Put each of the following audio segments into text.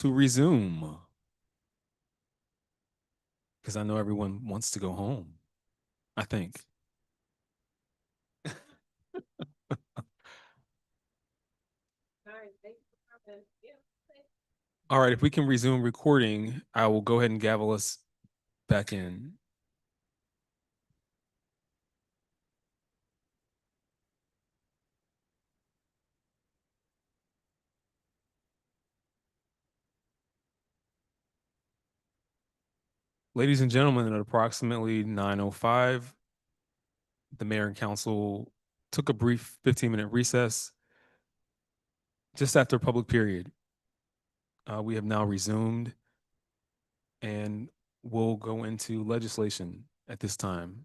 to resume because I know everyone wants to go home, I think. All right, if we can resume recording, I will go ahead and gavel us back in. Ladies and gentlemen, at approximately 9:05, the mayor and council took a brief 15-minute recess just after public period. We have now resumed and we'll go into legislation at this time.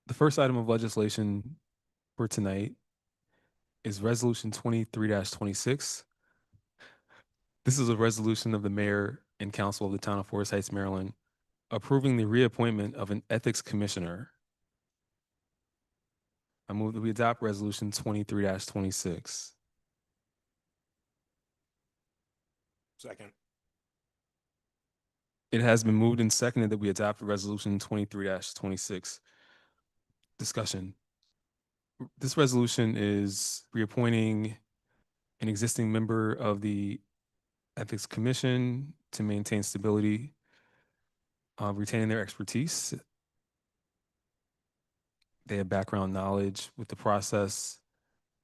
The first item of legislation for tonight is Resolution 23-26. This is a resolution of the mayor and council of the town of Forest Heights, Maryland, approving the reappointment of an ethics commissioner. I move that we adopt Resolution 23-26. Second. It has been moved and seconded that we adopt Resolution 23-26. Discussion. This resolution is reappointing an existing member of the Ethics Commission to maintain stability, retaining their expertise. They have background knowledge with the process,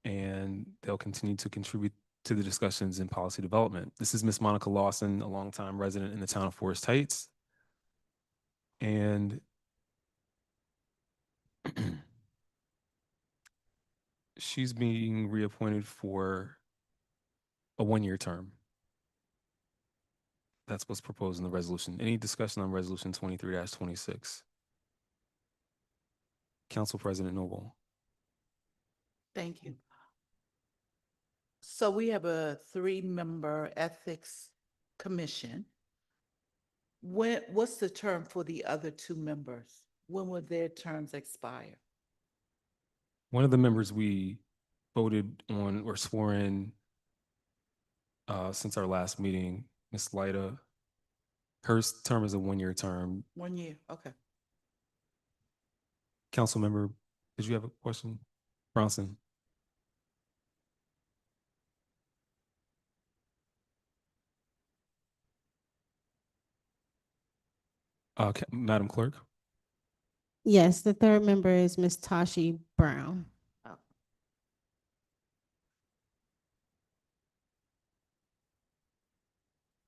and they'll continue to contribute to the discussions in policy development. This is Ms. Monica Lawson, a longtime resident in the town of Forest Heights. And she's being reappointed for a one-year term. That's what's proposed in the resolution. Any discussion on Resolution 23-26? Council President Noble. Thank you. So we have a 3-member ethics commission. What's the term for the other 2 members? When will their terms expire? One of the members we voted on or swore in since our last meeting, Ms. Lyda, her term is a one-year term. 1 year, okay. Council member, did you have a question? Bronson. Madam Clerk. Yes, the third member is Ms. Tashi Brown.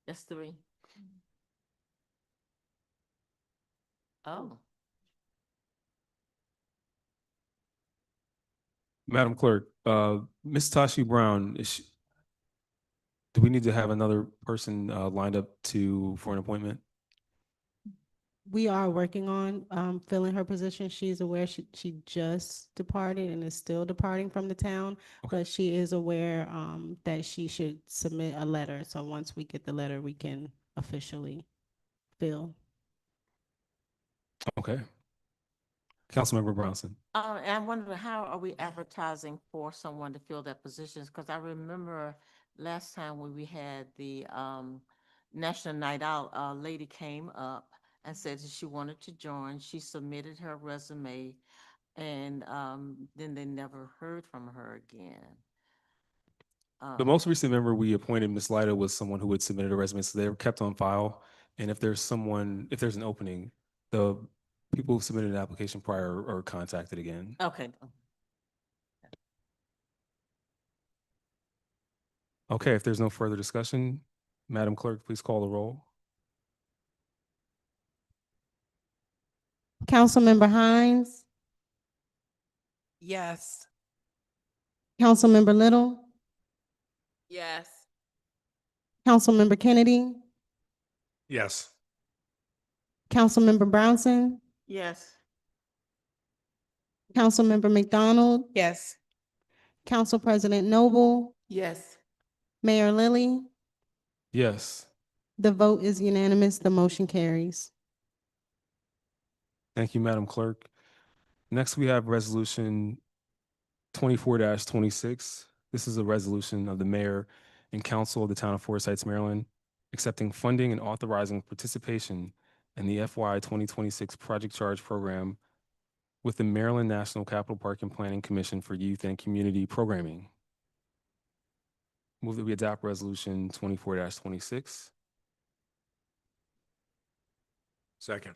That's 3. Oh, Madam Clerk, Ms. Tashi Brown, do we need to have another person lined up for an appointment? We are working on filling her position. She's aware she just departed and is still departing from the town, Okay. but she is aware that she should submit a letter. So once we get the letter, we can officially fill. Okay. Councilmember Bronson. and I wonder, how are we advertising for someone to fill that positions? Because I remember last time when we had the National Night Out, a lady came up and said that she wanted to join. She submitted her resume, and then they never heard from her again. The most recent member we appointed, Ms. Lyda, was someone who had submitted a resume, so they were kept on file. And if there's an opening, the people who submitted an application prior are contacted again. Okay. Okay, if there's no further discussion, Madam Clerk, please call the roll. Councilmember Hines, Yes. Councilmember Little, Yes. Councilmember Kennedy, Yes. Councilmember Brownson, Yes. Councilmember McDonald, Yes. Council President Noble, Yes. Mayor Lilly. Yes. The vote is unanimous. The motion carries. Thank you, Madam Clerk. Next, we have Resolution 24-26. This is a resolution of the mayor and council of the town of Forest Heights, Maryland, accepting funding and authorizing participation in the FY 2026 Project Charge Program with the Maryland National Capital Park and Planning Commission for Youth and Community Programming. Move that we adopt Resolution 24-26. Second.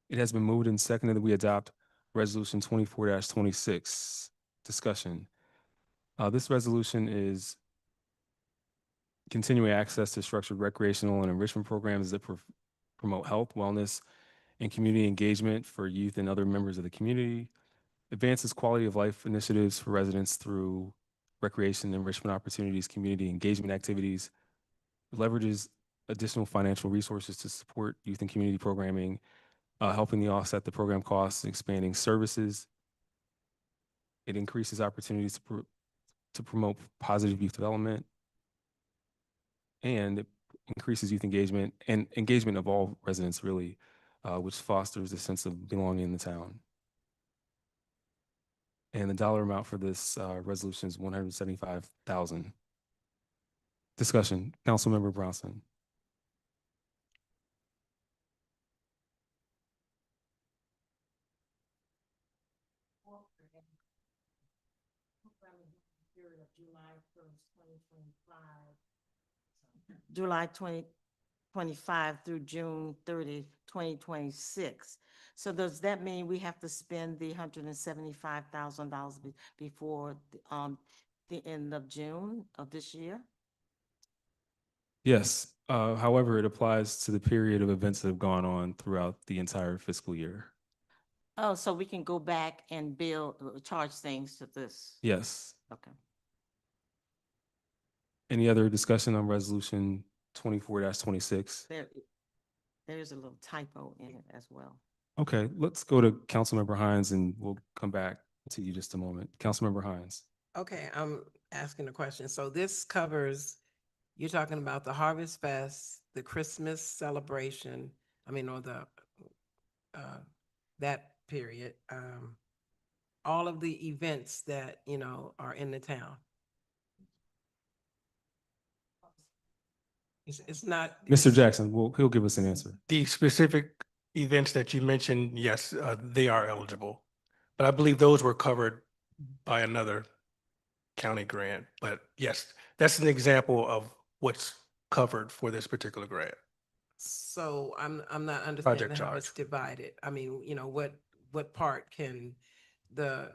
It has been moved and seconded that we adopt Resolution 24-26. Discussion. This resolution is continuing access to structured recreational and enrichment programs that promote health, wellness, and community engagement for youth and other members of the community, advances quality of life initiatives for residents through recreation, enrichment opportunities, community engagement activities, leverages additional financial resources to support youth and community programming, helping to offset the program costs, expanding services. It increases opportunities to promote positive youth development, and it increases youth engagement and engagement of all residents, really, which fosters a sense of belonging in the town. And the dollar amount for this resolution is $175,000. Discussion. Councilmember Bronson. July 2025 through June 30, 2026. So does that mean we have to spend the $175,000 before the end of June of this year? Yes. However, it applies to the period of events that have gone on throughout the entire fiscal year. Oh, so we can go back and charge things to this? Yes. Okay. Any other discussion on Resolution 24-26? There's a little typo in it as well. Okay, let's go to Councilmember Hines and we'll come back to you just a moment. Councilmember Hines. Okay, I'm asking a question. So this covers, you're talking about the Harvest Fest, the Christmas celebration, or that period, all of the events that, are in the town. It's not. Mr. Jackson, he'll give us an answer. The specific events that you mentioned, yes, they are eligible. But I believe those were covered by another county grant. But yes, that's an example of what's covered for this particular grant. So I'm not understanding how charge. it's divided. What part can the,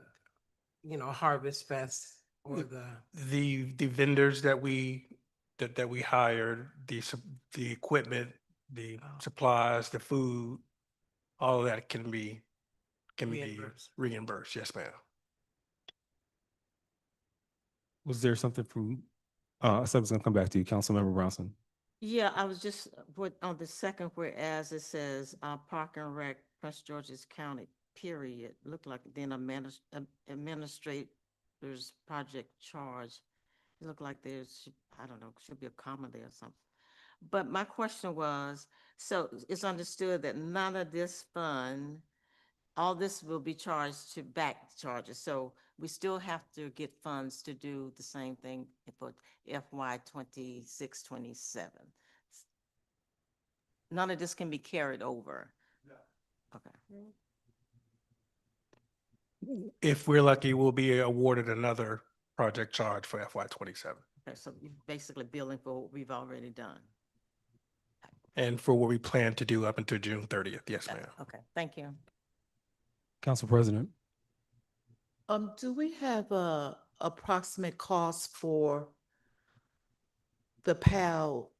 Harvest Fest or The vendors that we hired, the equipment, the Oh. supplies, the food, all of that can be Reimbursed. reimbursed. Yes, ma'am. Was there something from, I said I was gonna come back to you, Councilmember Bronson. Yeah, I was just, on the second whereas it says, Park and Rec, Prince George's County, period, looked like then administrators project charge. It looked like there's, I don't know, should be a comma there or something. But my question was, so it's understood that none of this fund, all this will be charged to back charges. So we still have to get funds to do the same thing for FY 26, 27. None of this can be carried over. Okay. If we're lucky, we'll be awarded another project charge for FY 27 Okay, so you're basically billing for what we've already done. and for what we plan to do up until June 30th. Yes, ma'am. Okay, thank you. Council President. Do we have a approximate cost for the PAL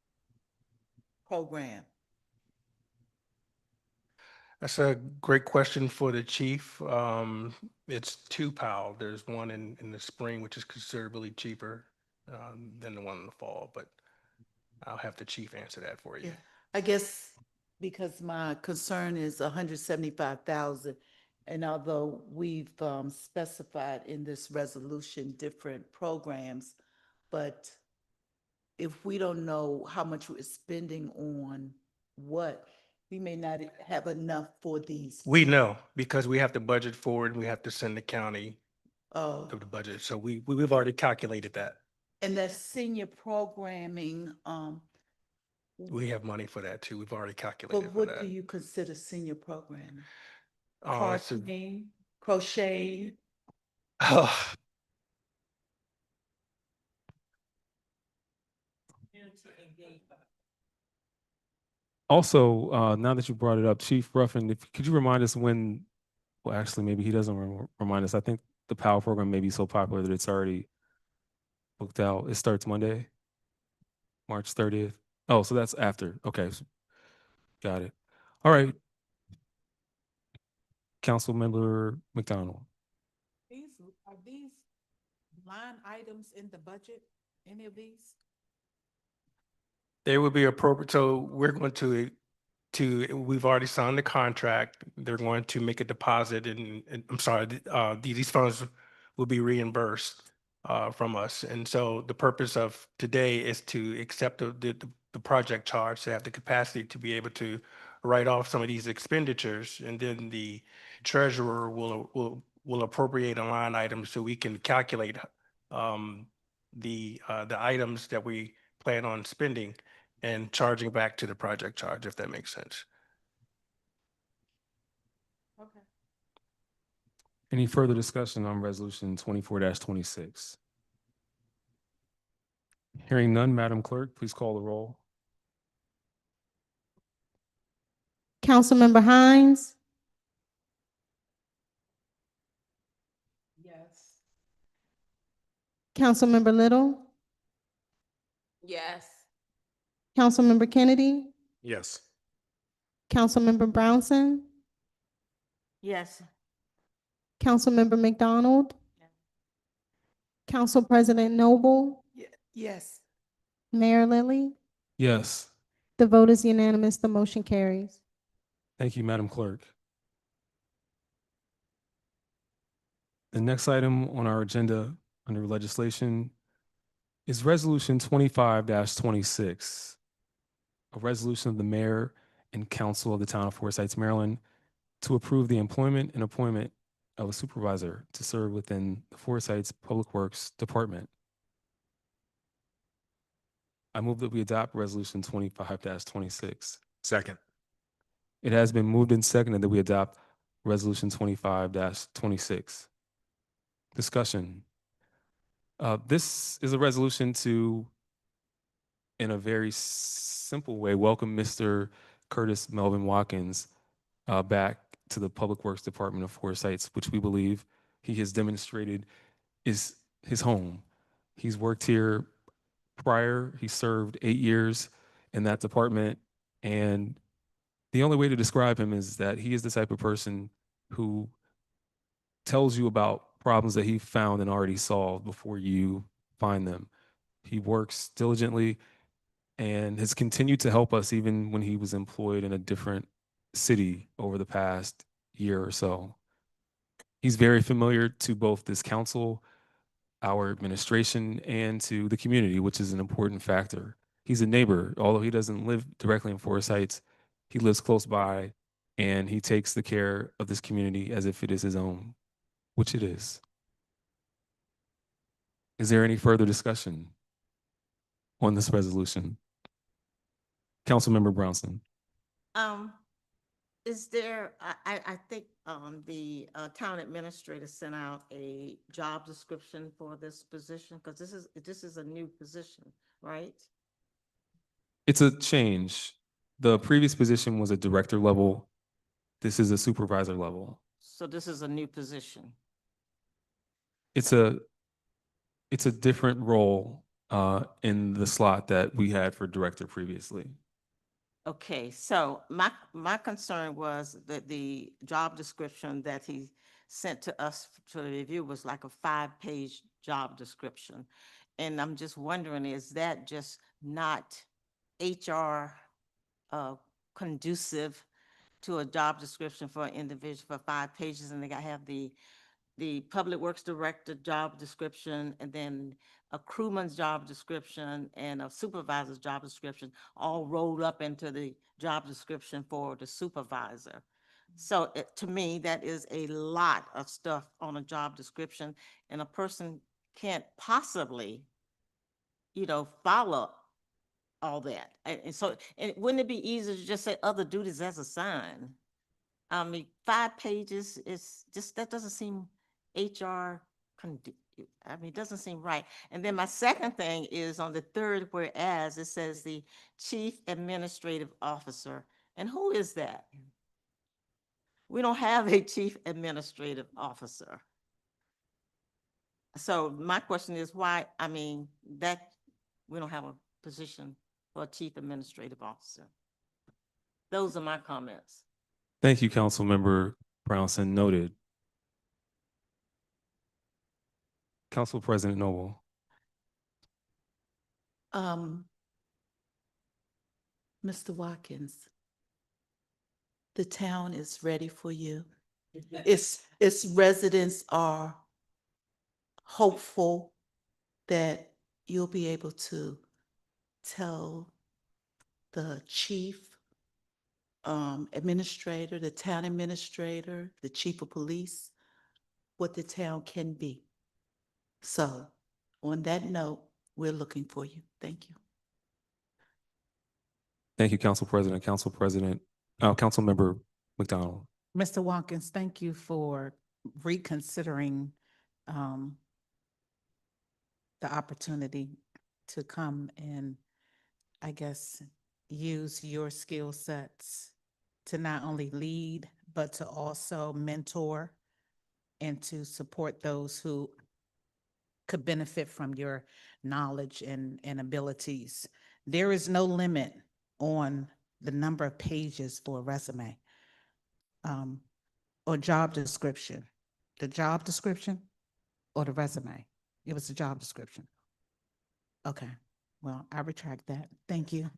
program? That's a great question for the chief. It's two PAL. There's one in the spring, which is considerably cheaper than the one in the fall, but I'll have the chief answer that for you. Yeah, I guess because my concern is 175,000. And although we've specified in this resolution different programs, but if we don't know how much we're spending on what, we may not have enough for these. We know because we have to budget for it and we have to send the county Oh, the budget. So we've already calculated that. and that senior programming, We have money for that too. We've already but calculated for what do that. you consider senior programming? So- Crocheting, crocheting? Also, now that you brought it up, Chief Ruffin, could you remind us when, well, actually, maybe he doesn't remind us. I think the POW program may be so popular that it's already booked out. It starts Monday, March 30th. Oh, so that's after. Okay. Got it. All right. Councilmember McDonald. Are these line items in the budget, any of these? They would be appropriate. So we're going we've already signed the contract. They're going to make a deposit and I'm sorry, these funds will be reimbursed from us. And so the purpose of today is to accept the project charge, to have the capacity to be able to write off some of these expenditures. And then the treasurer will appropriate a line item so we can calculate the items that we plan on spending and charging back to the project charge, if that makes sense. Okay. Any further discussion on resolution 24-26? Hearing none, Madam Clerk, please call the roll. Councilmember Hines, Yes. Councilmember Little, Yes. Councilmember Kennedy, Yes. Councilmember Brownson, Yes. Councilmember McDonald, Council President Noble, Yes. Mayor Lilly. Yes. The vote is unanimous. The motion carries. Thank you, Madam Clerk. The next item on our agenda under legislation is Resolution 25-26, a resolution of the mayor and council of the town of Forest Heights, Maryland, to approve the employment and appointment of a supervisor to serve within the Forest Heights Public Works Department. I move that we adopt Resolution 25-26. Second. It has been moved and seconded that we adopt Resolution 25-26. Discussion. This is a resolution to, in a very simple way, welcome Mr. Curtis Melvin Watkins back to the Public Works Department of Forest Heights, which we believe he has demonstrated is his home. He's worked here prior. He served 8 years in that department, and the only way to describe him is that he is the type of person who tells you about problems that he found and already solved before you find them. He works diligently and has continued to help us even when he was employed in a different city over the past year or so. He's very familiar to both this council, our administration, and to the community, which is an important factor. He's a neighbor. Although he doesn't live directly in Forest Heights, he lives close by, and he takes the care of this community as if it is his own, which it is. Is there any further discussion on this resolution? Councilmember Brownson. Is there, I think, the town administrator sent out a job description for this position, because this is a new position, right? It's a change. The previous position was a director level. This is a supervisor level. So this is a new position. It's a different role in the slot that we had for director previously. Okay, so my concern was that the job description that he sent to us to review was like a 5-page job description. And I'm just wondering, is that just not HR conducive to a job description for an individual for 5 pages, and they gotta have the the Public Works Director job description, and then a crewman's job description and a supervisor's job description, all rolled up into the job description for the supervisor. So to me, that is a lot of stuff on a job description, and a person can't possibly, follow all that. And so, and wouldn't it be easier to just say other duties as assigned? I mean, 5 pages is just, that doesn't seem HR, I mean, it doesn't seem right. And then my second thing is on the third whereas, it says the Chief Administrative Officer. And who is that? We don't have a Chief Administrative Officer. So my question is why, I mean, that, we don't have a position for a Chief Administrative Officer. Those are my comments. Thank you, Councilmember Brownson. Noted. Council President Noble. Mr. Watkins, the town is ready for you. Its residents are hopeful that you'll be able to tell the chief administrator, the town administrator, the chief of police, what the town can be. So on that note, we're looking for you. Thank you. Thank you, Council President. Councilmember McDonald. Mr. Watkins, thank you for reconsidering the opportunity to come and, I guess, use your skill sets to not only lead, but to also mentor and to support those who could benefit from your knowledge and abilities. There is no limit on the number of pages for a resume or job description. The job description or the resume? It was the job description. Okay, well, I retract that. Thank you.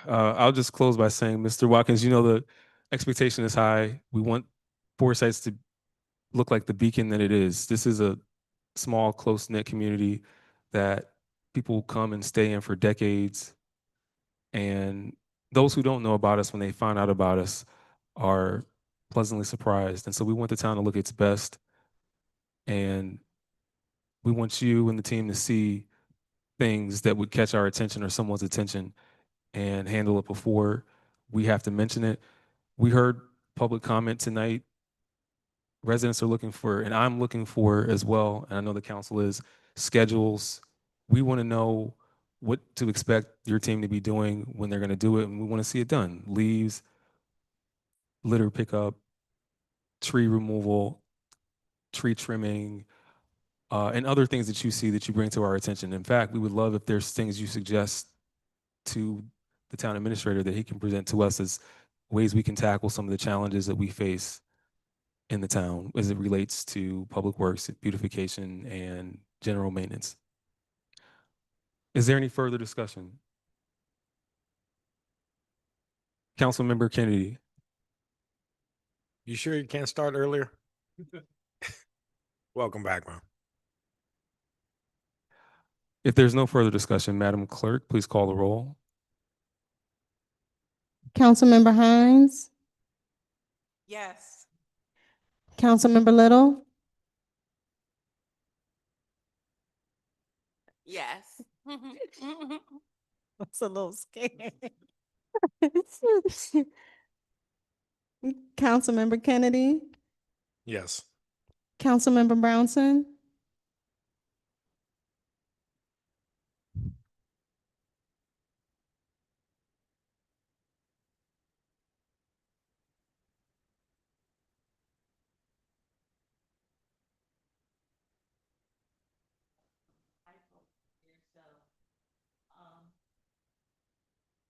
I'll just close by saying, Mr. Watkins, you know, the expectation is high. We want Forsyth to look like the beacon that it is. This is a small, close-knit community that people come and stay in for decades. And those who don't know about us, when they find out about us, are pleasantly surprised. And so we want the town to look its best. And we want you and the team to see things that would catch our attention or someone's attention and handle it before we have to mention it. We heard public comment tonight. Residents are looking for, and I'm looking for as well, and I know the council is, schedules. We want to know what to expect your team to be doing when they're going to do it, and we want to see it done. Leaves, litter pickup, tree removal, tree trimming, and other things that you see that you bring to our attention. In fact, we would love if there's things you suggest to the town administrator that he can present to us as ways we can tackle some of the challenges that we face in the town as it relates to public works, beautification, and general maintenance. Is there any further discussion? Councilmember Kennedy. You sure you can't start earlier? Welcome back, man. If there's no further discussion, Madam Clerk, please call the roll. Councilmember Hines, Yes. Councilmember Little, Yes. That's a little scary. Councilmember Kennedy, Yes. Councilmember Brownson,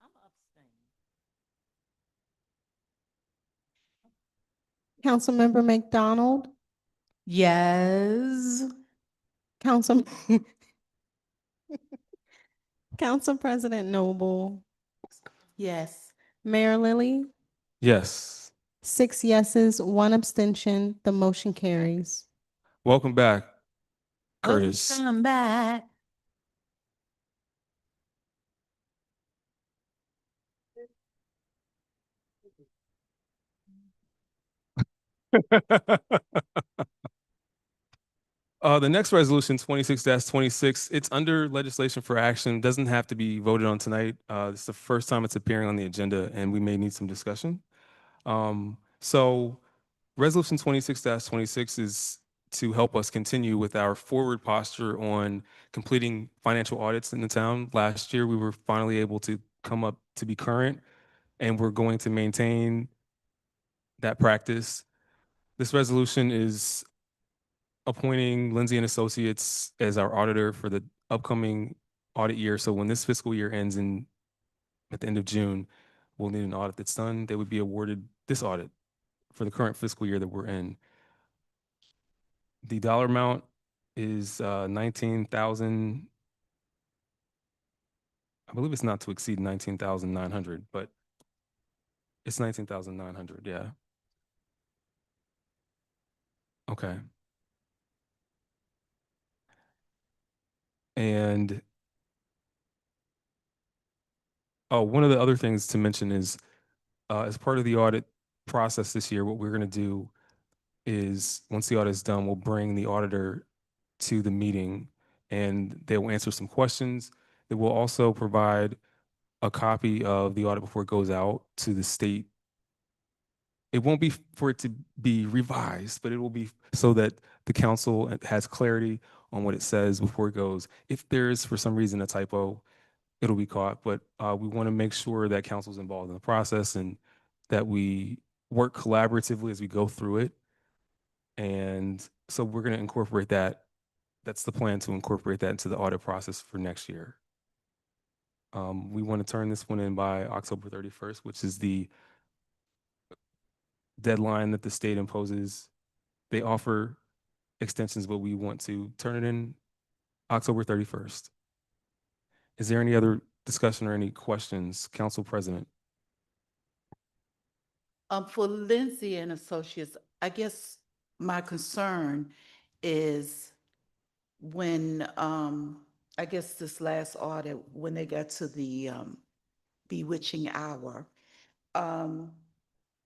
I'm abstaining. Councilmember McDonald, Yes. Council, Council President Noble, Yes. Mayor Lily, Yes. 6 yeses, 1 abstention. The motion carries. Welcome back, Curtis. Welcome back. The next resolution, 26-26, it's under legislation for action, doesn't have to be voted on tonight. It's the first time it's appearing on the agenda, and we may need some discussion. So Resolution 26-26 is to help us continue with our forward posture on completing financial audits in the town. Last year, we were finally able to come up to be current, and we're going to maintain that practice. This resolution is appointing Lindsay and Associates as our auditor for the upcoming audit year. So when this fiscal year ends at the end of June, we'll need an audit that's done. They would be awarded this audit for the current fiscal year that we're in. The dollar amount is 19,000. I believe it's not to exceed 19,900, but it's 19,900. Yeah. Okay. And oh, one of the other things to mention is, as part of the audit process this year, what we're going to do is once the audit is done, we'll bring the auditor to the meeting and they will answer some questions. They will also provide a copy of the audit before it goes out to the state. It won't be for it to be revised, but it will be so that the council has clarity on what it says before it goes. If there is, for some reason, a typo, it'll be caught. But we want to make sure that council's involved in the process and that we work collaboratively as we go through it. And so we're going to incorporate that. That's the plan, to incorporate that into the audit process for next year. We want to turn this one in by October 31st, which is the deadline that the state imposes. They offer extensions, but we want to turn it in October 31st. Is there any other discussion or any questions, Council President? For Lindsay and Associates, I guess my concern is when, I guess this last audit, when they got to the bewitching hour,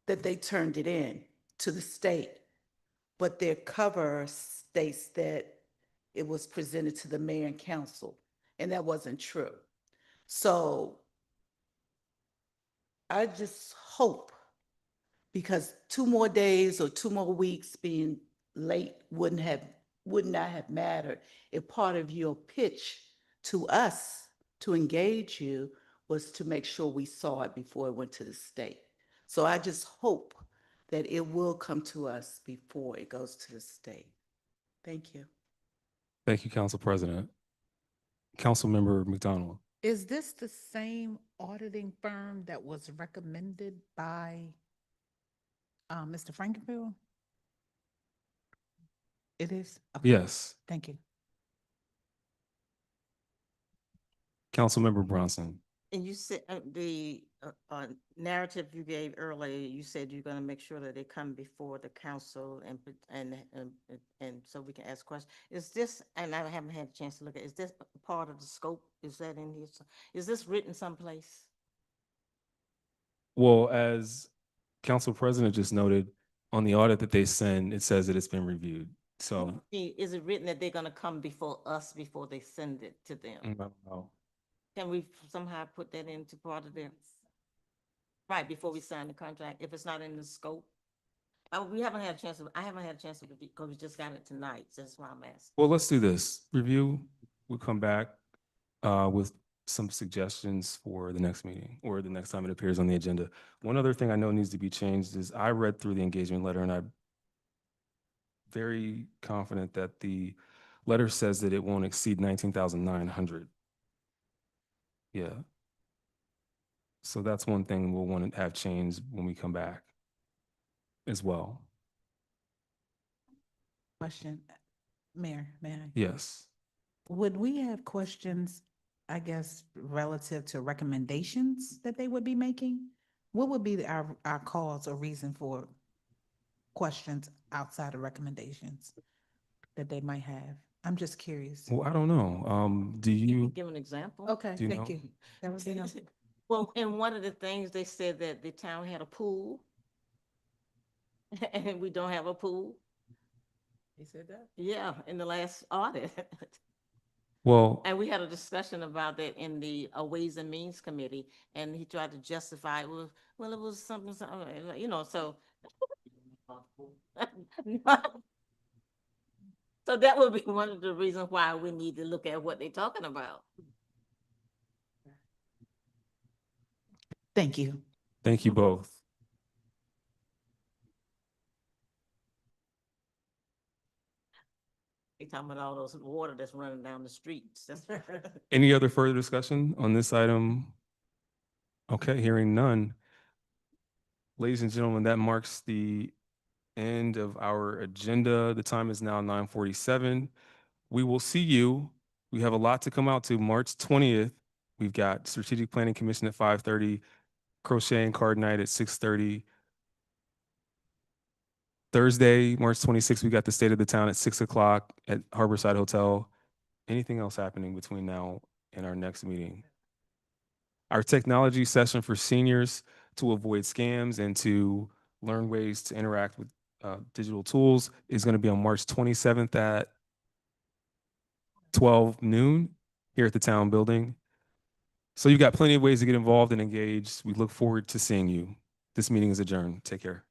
that they turned it in to the state, but their cover states that it was presented to the mayor and council, and that wasn't true. So I just hope, because 2 more days or 2 more weeks being late would not have mattered if part of your pitch to us to engage you was to make sure we saw it before it went to the state. So I just hope that it will come to us before it goes to the state. Thank you. Thank you, Council President. Councilmember McDonald. Is this the same auditing firm that was recommended by Mr. Frankenfield? It is? Okay. Yes. Thank you. Councilmember Bronson. And you said the narrative you gave earlier, you said you're going to make sure that they come before the council and so we can ask questions. Is this, and I haven't had a chance to look at, is this part of the scope? Is that in here? Is this written someplace? Well, as Council President just noted, on the audit that they send, it says that it's been reviewed. So Is it written that they're going to come before us before they send it to them? I don't know. Can we somehow put that into part of their, right, before we sign the contract, if it's not in the scope? We haven't had a chance, I haven't had a chance to review, because we just got it tonight, so that's why I'm asking. Well, let's do this. Review, we'll come back with some suggestions for the next meeting or the next time it appears on the agenda. One other thing I know needs to be changed is I read through the engagement letter and I'm very confident that the letter says that it won't exceed 19,900. Yeah. So that's one thing we'll want to have changed when we come back as well. Question, Mayor, may I? Yes. Would we have questions, I guess, relative to recommendations that they would be making? What would be our cause or reason for questions outside of recommendations that they might have? I'm just curious. Well, I don't know. Do You can you, give an example. Okay, Do you thank know? you. That was enough. Well, and one of the things they said that the town had a pool. And we don't have a pool. He said that? Yeah, in the last audit. well, And we had a discussion about that in the Ways and Means Committee, and he tried to justify, well, it was something, you know, so. So that would be one of the reasons why we need to look at what they're talking about. Thank you. thank you both. They talking about all those water that's running down the streets. That's Any other further discussion on this item? Okay, hearing none. Ladies and gentlemen, that marks the end of our agenda. The time is now 9:47. We will see you. We have a lot to come out to. March 20th, we've got Strategic Planning Commission at 5:30, Crochet and Card Night at 6:30. Thursday, March 26th, we got the State of the Town at 6 o'clock at Harborside Hotel. Anything else happening between now and our next meeting? Our technology session for seniors to avoid scams and to learn ways to interact with digital tools is going to be on March 27th at 12 noon here at the town building. So you've got plenty of ways to get involved and engaged. We look forward to seeing you. This meeting is adjourned. Take care.